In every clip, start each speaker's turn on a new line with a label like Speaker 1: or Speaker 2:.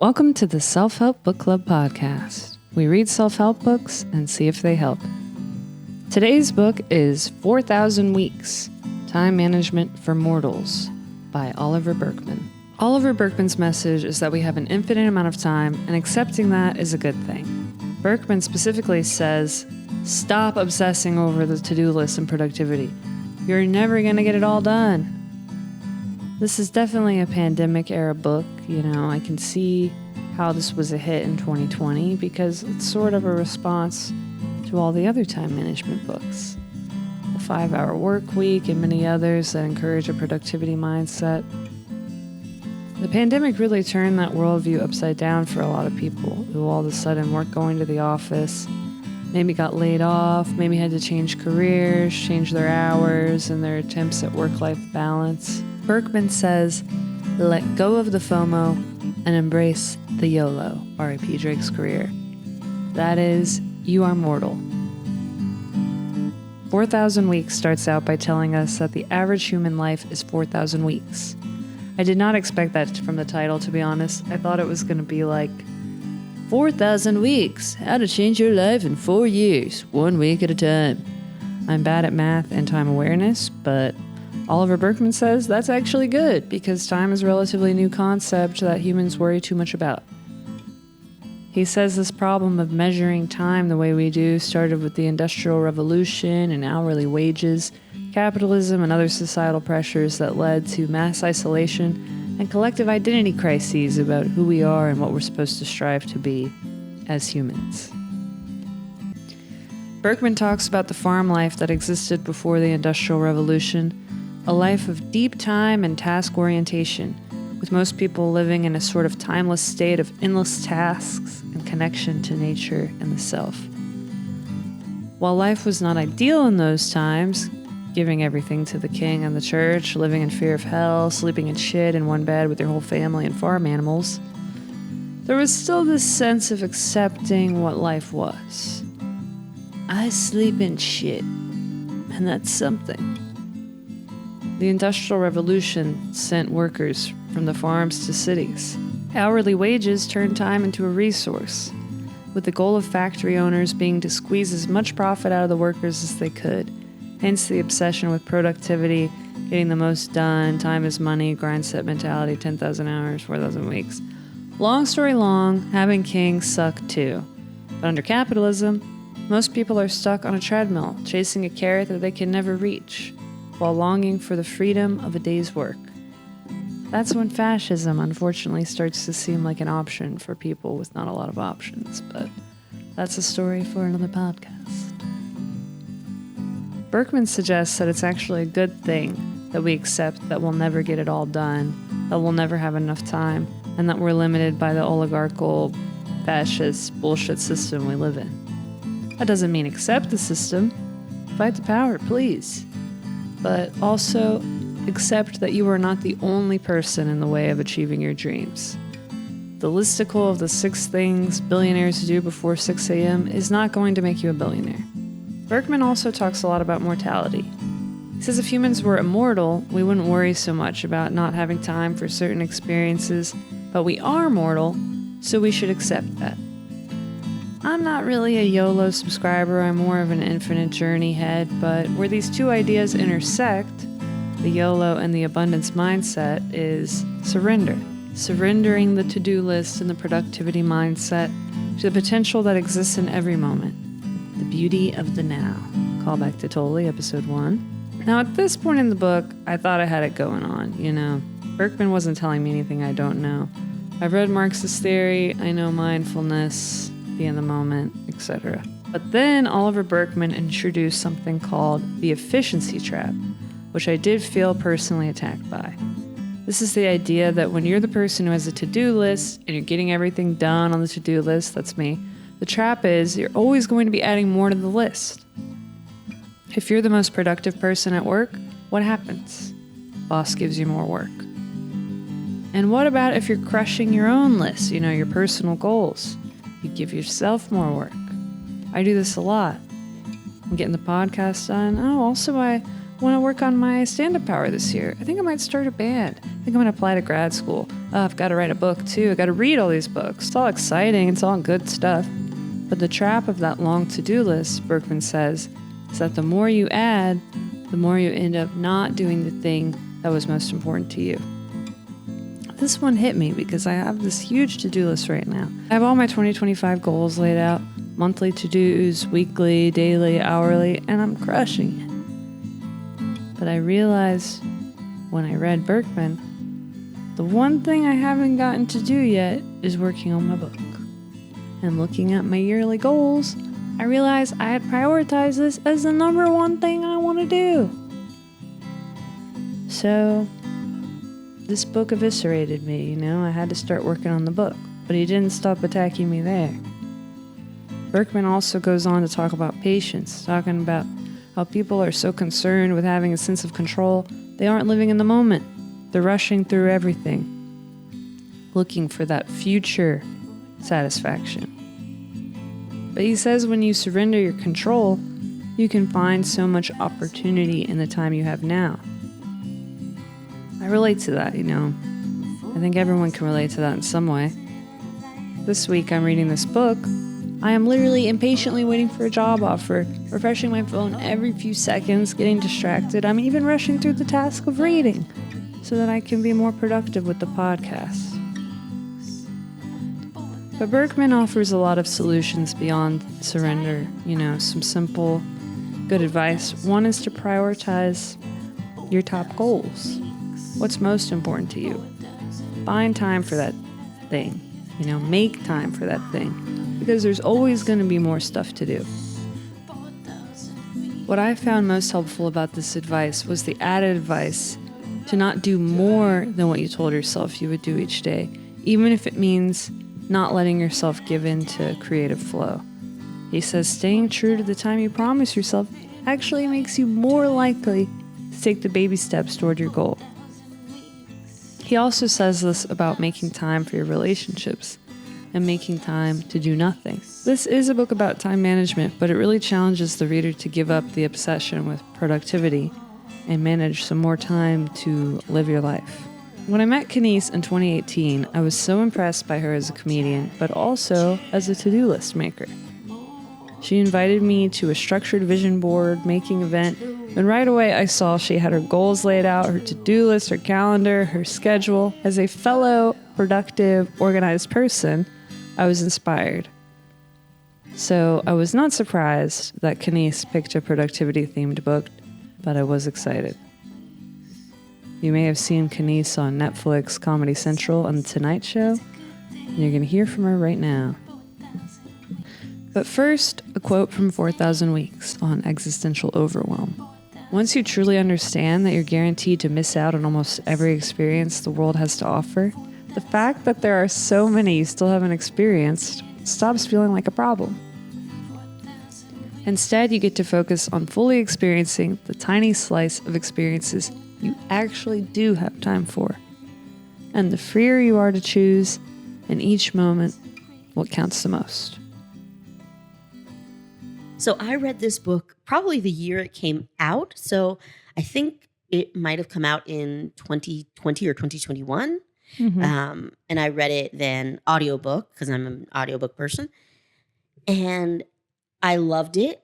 Speaker 1: Welcome to the Self-Help Book Club podcast. We read self-help books and see if they help. Today's book is 4,000 Weeks, Time Management for Mortals by Oliver Burkeman. Oliver Burkeman's message is that we have an infinite amount of time, and accepting that is a good thing. Burkeman specifically says, stop obsessing over the to-do list and productivity. You're never going to get it all done. This is definitely a pandemic-era book. I can see how this was a hit in 2020 because it's sort of a response to all the other time management books. The 5-Hour Work Week and many others that encourage a productivity mindset. The pandemic really turned that worldview upside down for a lot of people who all of a sudden weren't going to the office, maybe got laid off, maybe had to change careers, change their hours, and their attempts at work-life balance. Burkeman says, let go of the FOMO and embrace the YOLO, R.I.P. Drake's career. That is, you are mortal. 4,000 Weeks starts out by telling us that the average human life is 4,000 weeks. I did not expect that from the title, to be honest. I thought it was going to be like, 4,000 weeks, how to change your life in 4 years, 1 week at a time. I'm bad at math and time awareness, but Oliver Burkeman says that's actually good because time is a relatively new concept that humans worry too much about. He says this problem of measuring time the way we do started with the Industrial Revolution and hourly wages, capitalism, and other societal pressures that led to mass isolation and collective identity crises about who we are and what we're supposed to strive to be as humans. Burkeman talks about the farm life that existed before the Industrial Revolution, a life of deep time and task orientation, with most people living in a sort of timeless state of endless tasks and connection to nature and the self. While life was not ideal in those times, giving everything to the king and the church, living in fear of hell, sleeping in shit in one bed with your whole family and farm animals, there was still this sense of accepting what life was. I sleep in shit, and that's something. The Industrial Revolution sent workers from the farms to cities. Hourly wages turned time into a resource, with the goal of factory owners being to squeeze as much profit out of the workers as they could. Hence the obsession with productivity, getting the most done, time is money, grind set mentality, 10,000 hours, 4,000 weeks. Long story long, having kings suck too. But under capitalism, most people are stuck on a treadmill, chasing a carrot that they can never reach, while longing for the freedom of a day's work. That's when fascism, unfortunately, starts to seem like an option for people with not a lot of options, but that's a story for another podcast. Burkeman suggests that it's actually a good thing that we accept that we'll never get it all done, that we'll never have enough time, and that we're limited by the oligarchical, fascist, bullshit system we live in. That doesn't mean accept the system. Fight the power, please. But also accept that you are not the only person in the way of achieving your dreams. The listicle of the 6 things billionaires do before 6 a.m. is not going to make you a billionaire. Burkeman also talks a lot about mortality. He says if humans were immortal, we wouldn't worry so much about not having time for certain experiences, but we are mortal, so we should accept that. I'm not really a YOLO subscriber, I'm more of an infinite journey head, but where these two ideas intersect, the YOLO and the abundance mindset, is surrender. Surrendering the to-do list and the productivity mindset to the potential that exists in every moment. The beauty of the now. Call back to Totally, episode 1. Now at this point in the book, I thought I had it going on, Burkeman wasn't telling me anything I don't know. I've read Marxist theory, I know mindfulness, be in the moment, etc. But then Oliver Burkeman introduced something called the efficiency trap, which I did feel personally attacked by. This is the idea that when you're the person who has a to-do list and you're getting everything done on the to-do list, that's me, the trap is you're always going to be adding more to the list. If you're the most productive person at work, what happens? Boss gives you more work. And what about if you're crushing your own list, your personal goals? You give yourself more work. I do this a lot. I'm getting the podcast done. Oh, also I want to work on my stand-up power this year. I think I might start a band. I think I'm going to apply to grad school. I've got to write a book too. I got to read all these books. It's all exciting. It's all good stuff. But the trap of that long to-do list, Burkeman says, is that the more you add, the more you end up not doing the thing that was most important to you. This one hit me because I have this huge to-do list right now. I have all my 2025 goals laid out, monthly to-dos, weekly, daily, hourly, and I'm crushing it. But I realized when I read Burkeman, the one thing I haven't gotten to do yet is working on my book. And looking at my yearly goals, I realized I had prioritized this as the number one thing I want to do. So this book eviscerated me, I had to start working on the book, but he didn't stop attacking me there. Burkeman also goes on to talk about patience, talking about how people are so concerned with having a sense of control, they aren't living in the moment. They're rushing through everything, looking for that future satisfaction. But he says when you surrender your control, you can find so much opportunity in the time you have now. I relate to that, I think everyone can relate to that in some way. This week I'm reading this book. I am literally impatiently waiting for a job offer, refreshing my phone every few seconds, getting distracted. I'm even rushing through the task of reading so that I can be more productive with the podcast. But Burkeman offers a lot of solutions beyond surrender, some simple, good advice. One is to prioritize your top goals. What's most important to you? Find time for that thing, make time for that thing. Because there's always going to be more stuff to do. What I found most helpful about this advice was the added advice to not do more than what you told yourself you would do each day, even if it means not letting yourself give in to creative flow. He says staying true to the time you promise yourself actually makes you more likely to take the baby steps toward your goal. He also says this about making time for your relationships and making time to do nothing. This is a book about time management, but it really challenges the reader to give up the obsession with productivity and manage some more time to live your life. When I met Kenice in 2018, I was so impressed by her as a comedian, but also as a to-do list maker. She invited me to a structured vision board making event, and right away I saw she had her goals laid out, her to-do list, her calendar, her schedule. As a fellow productive, organized person, I was inspired. So I was not surprised that Kenice picked a productivity-themed book, but I was excited. You may have seen Kenice on Netflix, Comedy Central, and The Tonight Show, and you're going to hear from her right now. But first, a quote from 4,000 Weeks on existential overwhelm. Once you truly understand that you're guaranteed to miss out on almost every experience the world has to offer, the fact that there are so many you still haven't experienced stops feeling like a problem. Instead, you get to focus on fully experiencing the tiny slice of experiences you actually do have time for. And the freer you are to choose, in each moment, what counts the most.
Speaker 2: So I read this book probably the year it came out. So I think it might have come out in 2020 or 2021. Mm-hmm. And I read it then audiobook because I'm an audiobook person. And I loved it.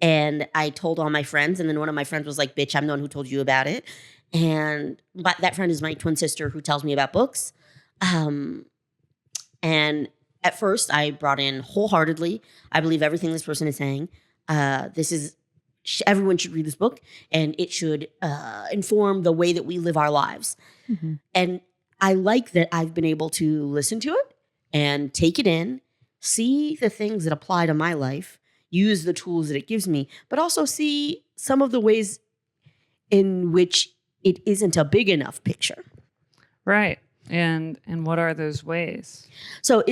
Speaker 2: And I told all my friends. And then one of my friends was like, bitch, I'm the one who told you about it. And that friend is my twin sister who tells me about books. And at first I brought in wholeheartedly. I believe everything this person is saying. Everyone should read this book. And it should inform the way that we live our lives. Mm-hmm. And I like that I've been able to listen to it and take it in, see the things that apply to my life, use the tools that it gives me, but also see some of the ways in which it isn't a big enough picture.
Speaker 1: Right. And what are those ways?
Speaker 2: So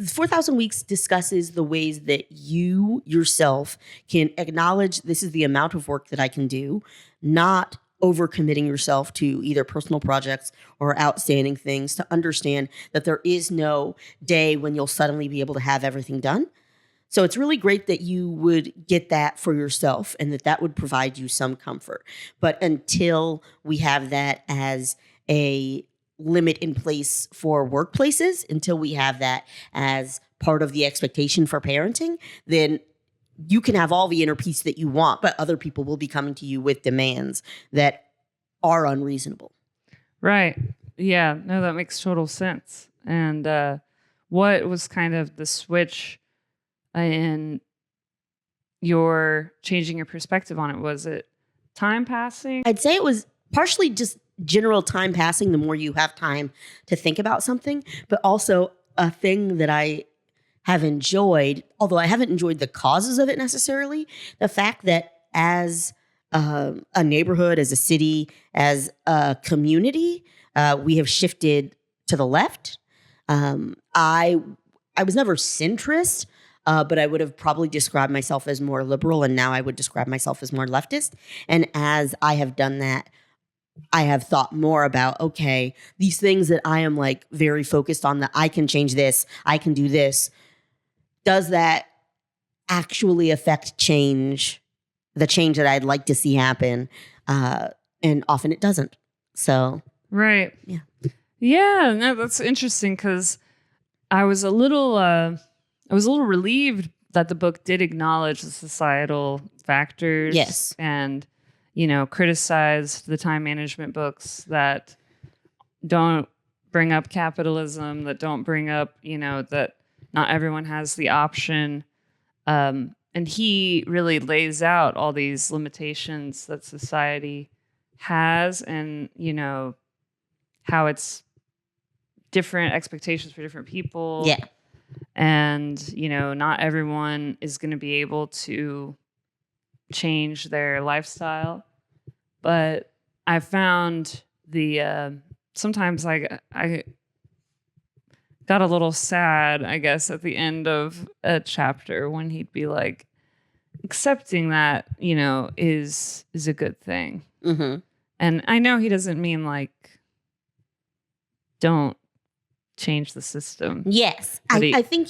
Speaker 2: 4,000 Weeks discusses the ways that you yourself can acknowledge this is the amount of work that I can do, not overcommitting yourself to either personal projects or outstanding things, to understand that there is no day when you'll suddenly be able to have everything done. So it's really great that you would get that for yourself and that would provide you some comfort. But until we have that as a limit in place for workplaces, until we have that as part of the expectation for parenting, then you can have all the inner peace that you want, but other people will be coming to you with demands that are unreasonable.
Speaker 1: Right. Yeah. No, that makes total sense. And what was kind of the switch in your changing your perspective on it? Was it time passing?
Speaker 2: I'd say it was partially just general time passing, the more you have time to think about something, but also a thing that I have enjoyed, although I haven't enjoyed the causes of it necessarily, the fact that as a neighborhood, as a city, as a community, we have shifted to the left. I was never centrist, but I would have probably described myself as more liberal, and now I would describe myself as more leftist. And as I have done that, I have thought more about, okay, these things that I am like very focused on, that I can change this, I can do this. Does that actually affect change, the change that I'd like to see happen? And often it doesn't. So,
Speaker 1: right.
Speaker 2: Yeah.
Speaker 1: Yeah. No, that's interesting because I was a little relieved that the book did acknowledge the societal factors.
Speaker 2: Yes.
Speaker 1: And, criticized the time management books that don't bring up capitalism, that don't bring up, that not everyone has the option. And he really lays out all these limitations that society has and, how it's different expectations for different people.
Speaker 2: Yeah.
Speaker 1: And, not everyone is going to be able to change their lifestyle. But I found sometimes I got a little sad, I guess, at the end of a chapter when he'd be like, accepting that, is a good thing.
Speaker 2: Mm-hmm.
Speaker 1: And I know he doesn't mean like, don't change the system.
Speaker 2: Yes. I think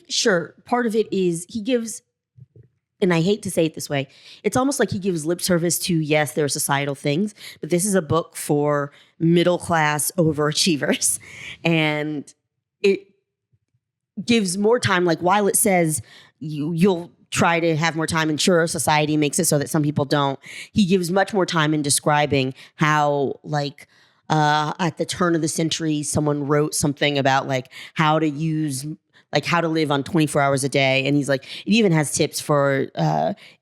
Speaker 2: sure, part of it is he gives, and I hate to say it this way, it's almost like he gives lip service to, yes, there are societal things, but this is a book for middle class overachievers. And it gives more time, like while it says you'll try to have more time, and sure, society makes it so that some people don't, he gives much more time in describing how, like, at the turn of the century, someone wrote something about like how to live on 24 hours a day. And he's like, it even has tips for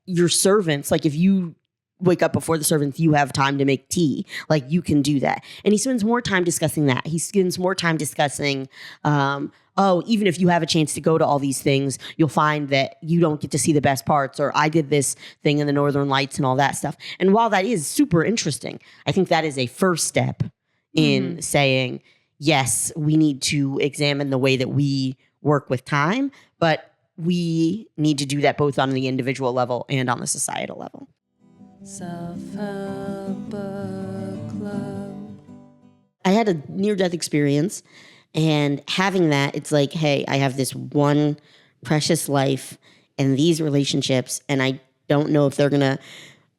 Speaker 2: your servants. Like if you wake up before the servants, you have time to make tea. Like you can do that. And he spends more time discussing that. He spends more time discussing, even if you have a chance to go to all these things, you'll find that you don't get to see the best parts, or I did this thing in the Northern Lights and all that stuff. And while that is super interesting, I think that is a first step in saying, yes, we need to examine the way that we work with time, but we need to do that both on the individual level and on the societal level.
Speaker 1: Self-help book club.
Speaker 2: I had a near-death experience, and having that, it's like, hey, I have this one precious life and these relationships, and I don't know if they're going to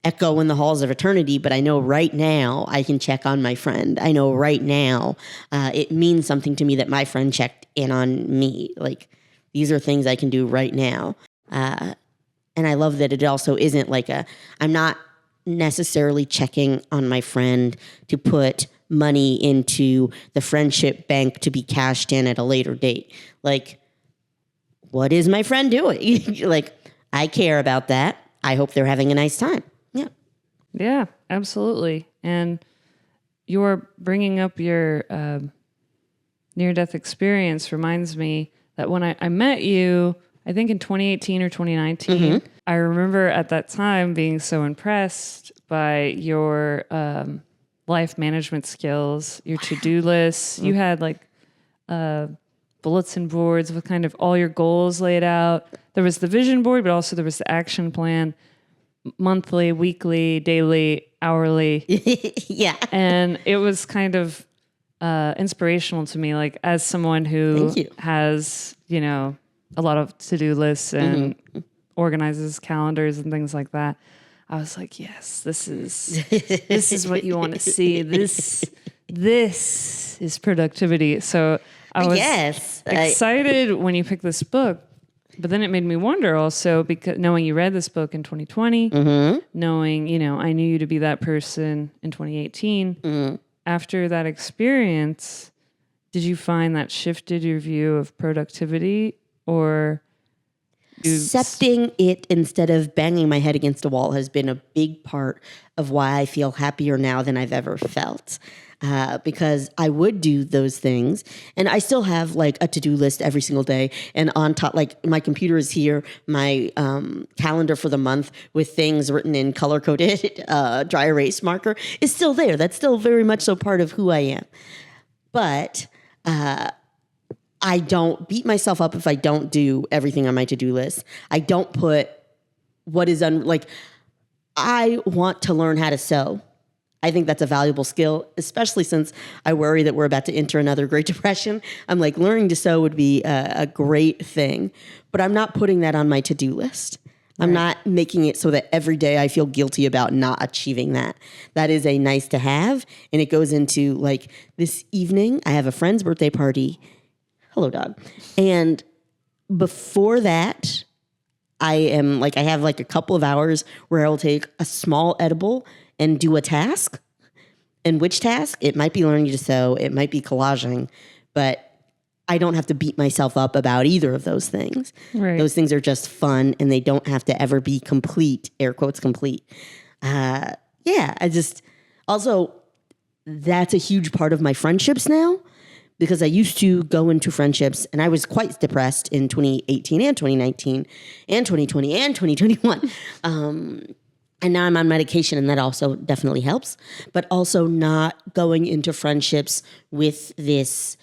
Speaker 2: echo in the halls of eternity, but I know right now I can check on my friend. I know right now it means something to me that my friend checked in on me. Like, these are things I can do right now. And I love that it also isn't like I'm not necessarily checking on my friend to put money into the friendship bank to be cashed in at a later date. Like, what is my friend doing? Like, I care about that. I hope they're having a nice time. Yeah.
Speaker 1: Yeah, absolutely. And you're bringing up your near-death experience reminds me that when I met you, I think in 2018 or 2019, I remember at that time being so impressed by your life management skills, your to-do lists. You had like bulletin boards with kind of all your goals laid out. There was the vision board, but also there was the action plan, monthly, weekly, daily, hourly.
Speaker 2: Yeah.
Speaker 1: And it was kind of inspirational to me, like as someone who has, a lot of to-do lists and organizes calendars and things like that. I was like, yes, this is what you want to see. This is productivity. So I was excited when you picked this book, but then it made me wonder also, because knowing you read this book in 2020, knowing, you know, I knew you to be that person in 2018. After that experience, did you find that shifted your view of productivity, or
Speaker 2: accepting it instead of banging my head against a wall has been a big part of why I feel happier now than I've ever felt. Because I would do those things, and I still have like a to-do list every single day. And on top, like my computer is here, my calendar for the month with things written in color-coded dry erase marker is still there. That's still very much so part of who I am. But I don't beat myself up if I don't do everything on my to-do list. I don't put what is I want to learn how to sew. I think that's a valuable skill, especially since I worry that we're about to enter another Great Depression. I'm like, learning to sew would be a great thing, but I'm not putting that on my to-do list. I'm not making it so that every day I feel guilty about not achieving that. That is a nice to have, and it goes into like this evening, I have a friend's birthday party. Hello, dog. And before that, I have like a couple of hours where I will take a small edible and do a task. And which task? It might be learning to sew. It might be collaging. But I don't have to beat myself up about either of those things. Right. Those things are just fun, and they don't have to ever be complete, air quotes complete. Also, that's a huge part of my friendships now, because I used to go into friendships and I was quite depressed in 2018 and 2019 and 2020 and 2021. And now I'm on medication, and that also definitely helps. But also not going into friendships with this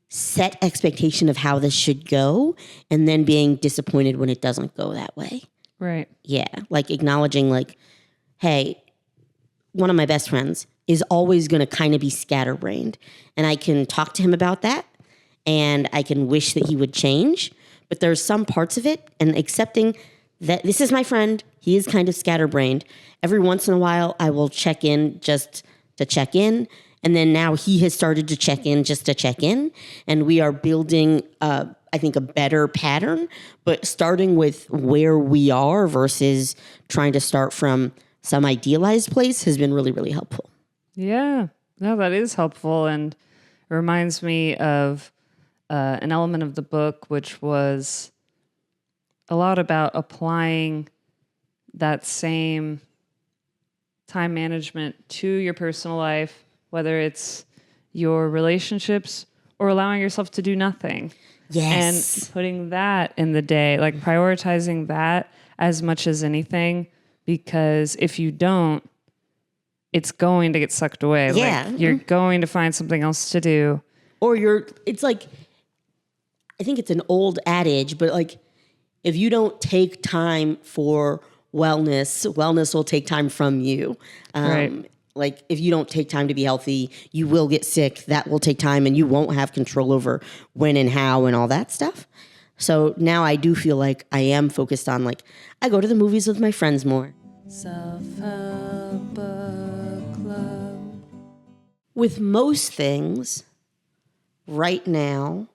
Speaker 2: set expectation of how this should go, and then being disappointed when it doesn't go that way.
Speaker 1: Right.
Speaker 2: Yeah. Like acknowledging like, hey, one of my best friends is always going to kind of be scatterbrained. And I can talk to him about that, and I can wish that he would change. But there's some parts of it, and accepting that this is my friend. He is kind of scatterbrained. Every once in a while, I will check in just to check in. And then now he has started to check in just to check in. And we are building, I think, a better pattern, but starting with where we are versus trying to start from some idealized place has been really, really helpful.
Speaker 1: Yeah, no, that is helpful, and it reminds me of an element of the book, which was a lot about applying that same time management to your personal life, whether it's your relationships or allowing yourself to do nothing.
Speaker 2: Yes.
Speaker 1: And putting that in the day, like prioritizing that as much as anything, because if you don't, it's going to get sucked away.
Speaker 2: Yeah.
Speaker 1: Like, you're going to find something else to do.
Speaker 2: Or it's like, I think it's an old adage, but like, if you don't take time for wellness will take time from you.
Speaker 1: Right.
Speaker 2: Like, if you don't take time to be healthy, you will get sick. That will take time, and you won't have control over when and how and all that stuff. So now I do feel like I am focused on, like, I go to the movies with my friends more.
Speaker 1: Self-help book club.
Speaker 2: With most things, right now,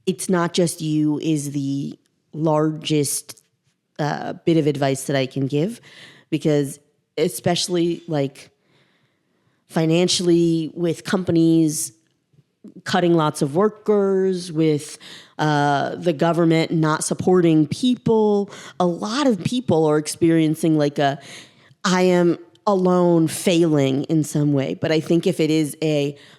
Speaker 2: it's not just you is the largest bit of advice that I can give, because especially like financially, with companies cutting lots of workers, with the government not supporting people, a lot of people are experiencing like I am alone, failing in some way. But I think if it is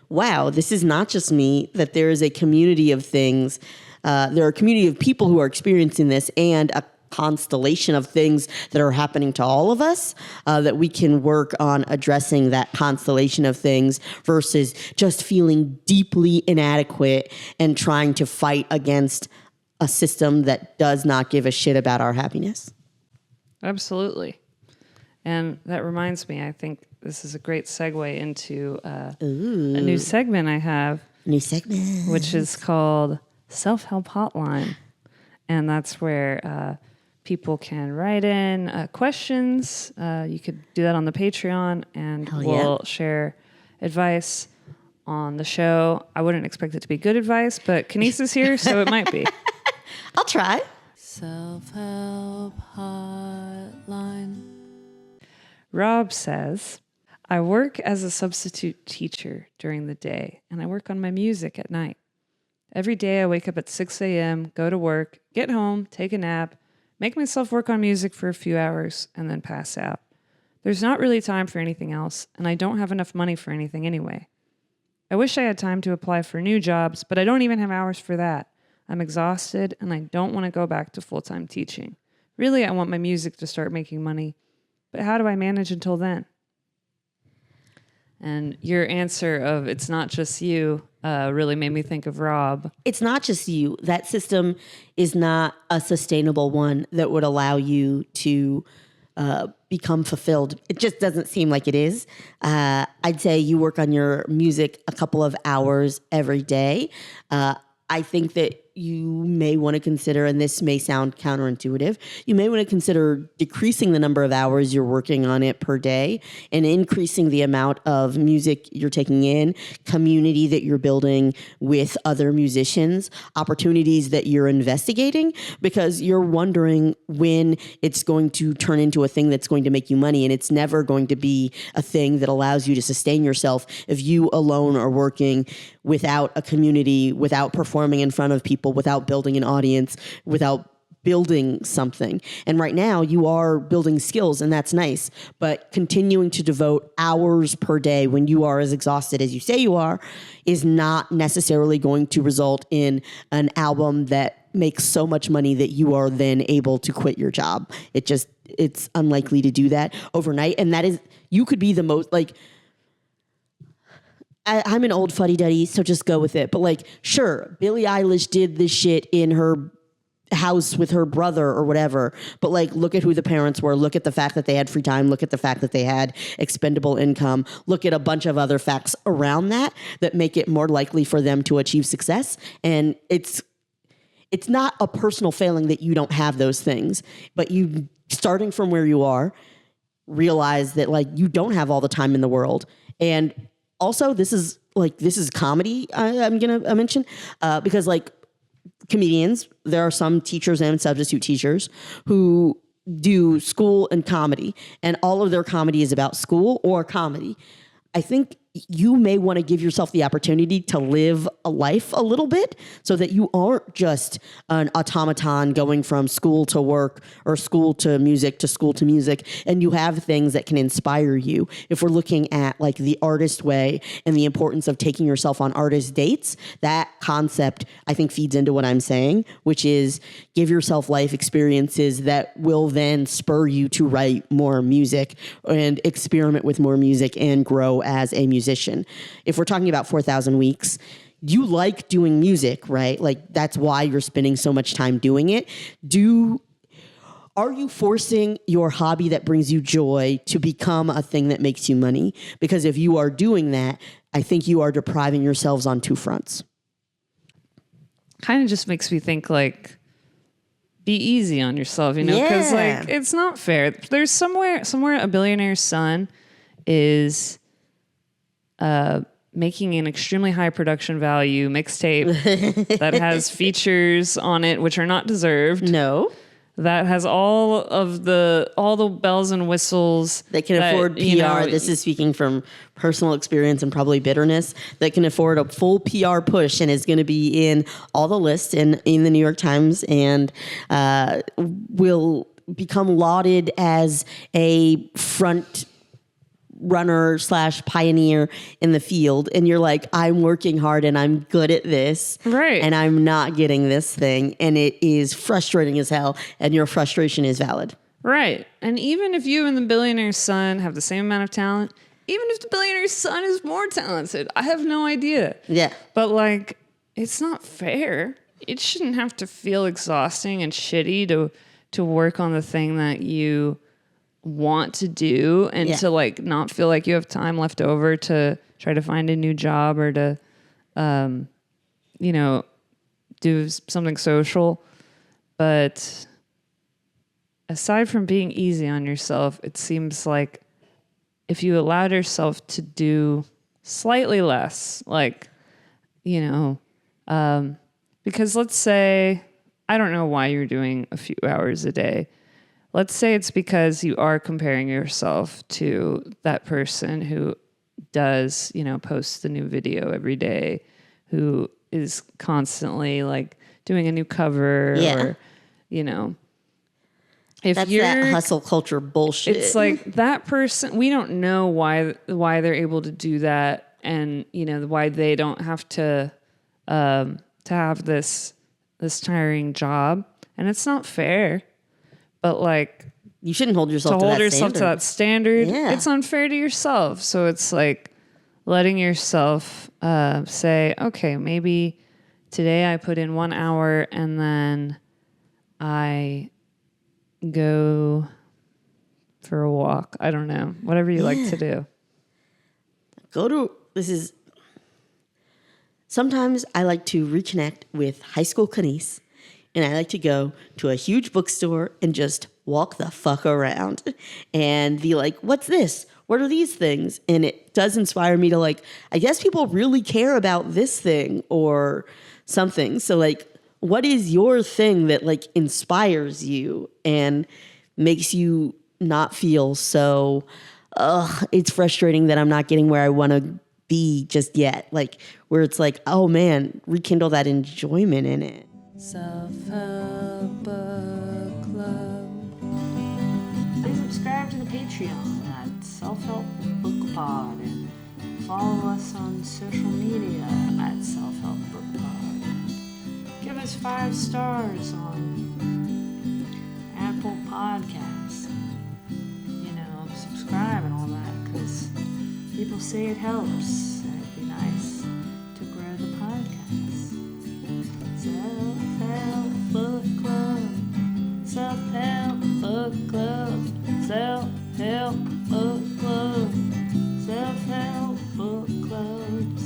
Speaker 2: wow, this is not just me, that there is a community of things, there are a community of people who are experiencing this, and a constellation of things that are happening to all of us, that we can work on addressing that constellation of things versus just feeling deeply inadequate and trying to fight against a system that does not give a shit about our happiness.
Speaker 1: Absolutely. And that reminds me, I think this is a great segue into a new segment I have.
Speaker 2: New segment.
Speaker 1: Which is called Self-Help Hotline. And that's where people can write in questions. You could do that on the Patreon, and we'll share advice on the show. I wouldn't expect it to be good advice, but Kenice is here, so it might be.
Speaker 2: I'll try.
Speaker 1: Self-help hotline. Rob says, I work as a substitute teacher during the day, and I work on my music at night. Every day I wake up at 6 a.m., go to work, get home, take a nap, make myself work on music for a few hours, and then pass out. There's not really time for anything else, and I don't have enough money for anything anyway. I wish I had time to apply for new jobs, but I don't even have hours for that. I'm exhausted, and I don't want to go back to full-time teaching. Really, I want my music to start making money, but how do I manage until then? And your answer of it's not just you really made me think of Rob.
Speaker 2: It's not just you. That system is not a sustainable one that would allow you to become fulfilled. It just doesn't seem like it is. I'd say you work on your music a couple of hours every day. I think that you may want to consider, and this may sound counterintuitive, you may want to consider decreasing the number of hours you're working on it per day and increasing the amount of music you're taking in, community that you're building with other musicians, opportunities that you're investigating, because you're wondering when it's going to turn into a thing that's going to make you money, and it's never going to be a thing that allows you to sustain yourself if you alone are working without a community, without performing in front of people, without building an audience, without building something. And right now you are building skills, and that's nice, but continuing to devote hours per day when you are as exhausted as you say you are is not necessarily going to result in an album that makes so much money that you are then able to quit your job. It's unlikely to do that overnight. And that is, you could be the most, like, I'm an old fuddy-duddy, so just go with it. But like, sure, Billie Eilish did this shit in her house with her brother or whatever. But like, look at who the parents were. Look at the fact that they had free time. Look at the fact that they had expendable income. Look at a bunch of other facts around that make it more likely for them to achieve success. And it's not a personal failing that you don't have those things, but you, starting from where you are, realize that like you don't have all the time in the world. And also, this is comedy I'm going to mention because like comedians, there are some teachers and substitute teachers who do school and comedy, and all of their comedy is about school or comedy. I think you may want to give yourself the opportunity to live a life a little bit so that you aren't just an automaton going from school to work or school to music to school to music, and you have things that can inspire you. If we're looking at like the artist way and the importance of taking yourself on artist dates, that concept I think feeds into what I'm saying, which is give yourself life experiences that will then spur you to write more music and experiment with more music and grow as a musician. If we're talking about 4,000 weeks, you like doing music, right? Like that's why you're spending so much time doing it. Are you forcing your hobby that brings you joy to become a thing that makes you money? Because if you are doing that, I think you are depriving yourselves on two fronts.
Speaker 1: Kind of just makes me think like, be easy on yourself, you know? Because like, it's not fair. There's somewhere a billionaire's son is making an extremely high production value mixtape that has features on it which are not deserved.
Speaker 2: No.
Speaker 1: That has all the bells and whistles.
Speaker 2: That can afford PR. You know, this is speaking from personal experience and probably bitterness. That can afford a full PR push and is going to be in all the lists in the New York Times and will become lauded as a front runner / pioneer in the field, and you're like, I'm working hard and I'm good at this,
Speaker 1: right? And
Speaker 2: I'm not getting this thing, and it is frustrating as hell, and your frustration is valid,
Speaker 1: right? And even if you and the billionaire's son have the same amount of talent, even if the billionaire's son is more talented, I have no idea.
Speaker 2: Yeah,
Speaker 1: but like, it's not fair. It shouldn't have to feel exhausting and shitty to work on the thing that you want to do and to like not feel like you have time left over to try to find a new job or to do something social. But aside from being easy on yourself, it seems like if you allowed yourself to do slightly less, like, because let's say, I don't know why you're doing a few hours a day. Let's say it's because you are comparing yourself to that person who does, post a new video every day, who is constantly like doing a new cover or, if
Speaker 2: That's
Speaker 1: you're
Speaker 2: that hustle culture bullshit.
Speaker 1: It's like that person, we don't know why they're able to do that, and why they don't have to have this tiring job, and it's not fair. But like,
Speaker 2: you shouldn't hold yourself
Speaker 1: to
Speaker 2: to
Speaker 1: that standard.
Speaker 2: Yeah.
Speaker 1: It's unfair to yourself. So it's like letting yourself say, okay, maybe today I put in 1 hour and then I go for a walk. I don't know. Whatever you like to do.
Speaker 2: Sometimes I like to reconnect with high school Kenice, and I like to go to a huge bookstore and just walk the fuck around and be like, what's this? What are these things? And it does inspire me to like, I guess people really care about this thing or something. So like, what is your thing that like inspires you and makes you not feel so, it's frustrating that I'm not getting where I want to be just yet. Like where it's like, oh man, rekindle that enjoyment in it.
Speaker 1: Self-Help Book Club. Please subscribe to the Patreon at Self-Help Book Pod and follow us on social media at Self-Help Book Pod. Give us 5 stars on Apple Podcasts. Subscribe and all that, because people say it helps, and it'd be nice to grow the podcast. Self-Help Book Club. Self-Help Book Club. Self-Help Book Club. Self-Help Book Club.